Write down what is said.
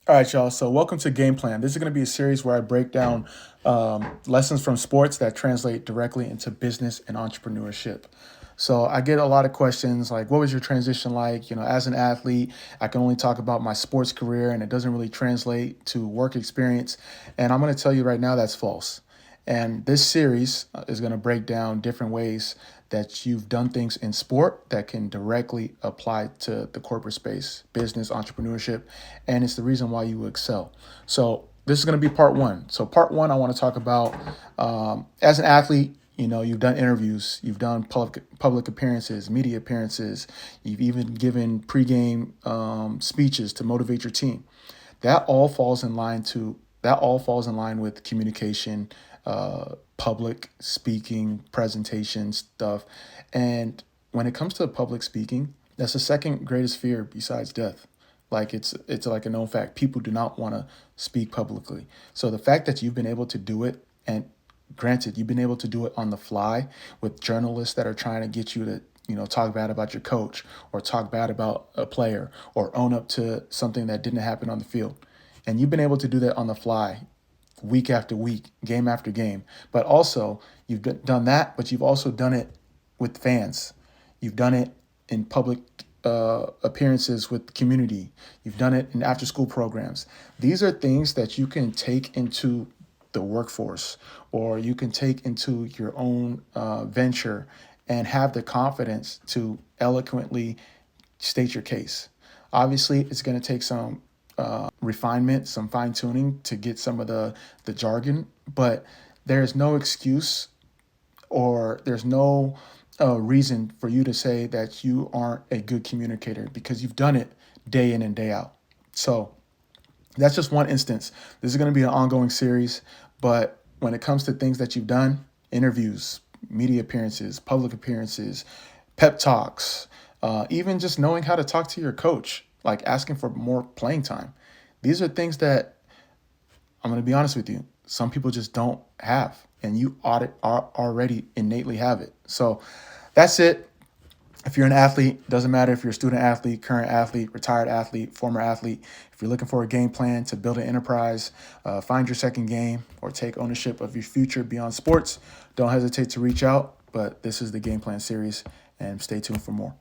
All right, y'all. So, welcome to Game Plan. This is going to be a series where I break down lessons from sports that translate directly into business and entrepreneurship. So, I get a lot of questions like, what was your transition like? As an athlete, I can only talk about my sports career and it doesn't really translate to work experience. And I'm going to tell you right now that's false. And this series is going to break down different ways that you've done things in sport that can directly apply to the corporate space, business, entrepreneurship, and it's the reason why you excel. So this is going to be part one. So part one, I want to talk about as an athlete. You've done interviews, you've done public appearances, media appearances, you've even given pregame speeches to motivate your team. That all falls in line to that all falls in line with communication, public speaking, presentation stuff. And when it comes to public speaking, that's the second greatest fear besides death. Like it's like a known fact. People do not want to speak publicly. So the fact that you've been able to do it, and granted, you've been able to do it on the fly with journalists that are trying to get you to talk bad about your coach or talk bad about a player or own up to something that didn't happen on the field, and you've been able to do that on the fly week after week, game after game. But also, you've done that, but you've also done it with fans. You've done it in public appearances with the community. You've done it in after school programs. These are things that you can take into the workforce or you can take into your own venture and have the confidence to eloquently state your case. Obviously, it's going to take some refinement, some fine tuning to get some of the jargon, but there's no excuse or there's no reason for you to say that you aren't a good communicator because you've done it day in and day out. So that's just one instance. This is going to be an ongoing series, but when it comes to things that you've done, interviews, media appearances, public appearances, pep talks, even just knowing how to talk to your coach, like asking for more playing time. These are things that I'm going to be honest with you. Some people just don't have, and you already innately have it. So that's it. If you're an athlete, doesn't matter if you're a student athlete, current athlete, retired athlete, former athlete. If you're looking for a game plan to build an enterprise, find your second game, or take ownership of your future beyond sports, don't hesitate to reach out. But this is the Game Plan series, and stay tuned for more.